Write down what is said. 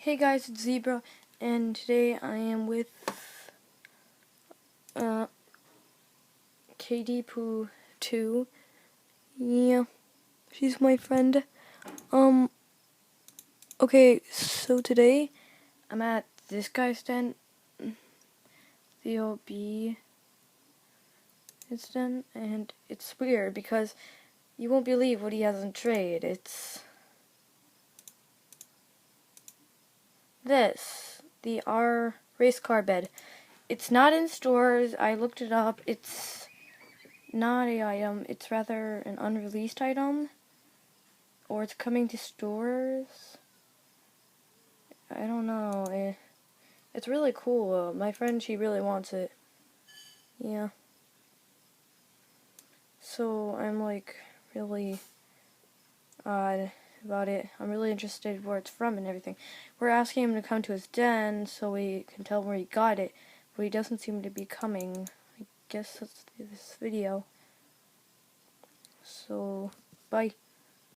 Hey guys, it's Zebra, and today I am with KD Poo 2. Yeah, she's my friend. Okay, so today I'm at this guy's tent, the OB tent, and it's weird because you won't believe what he has in trade. It's this, the R race car bed. It's not in stores. I looked it up. It's not a item. It's rather an unreleased item, or it's coming to stores. I don't know. It's really cool. My friend, she really wants it. Yeah. So I'm like really odd about it. I'm really interested where it's from and everything. We're asking him to come to his den so we can tell where he got it, but he doesn't seem to be coming. I guess that's this video. So, bye.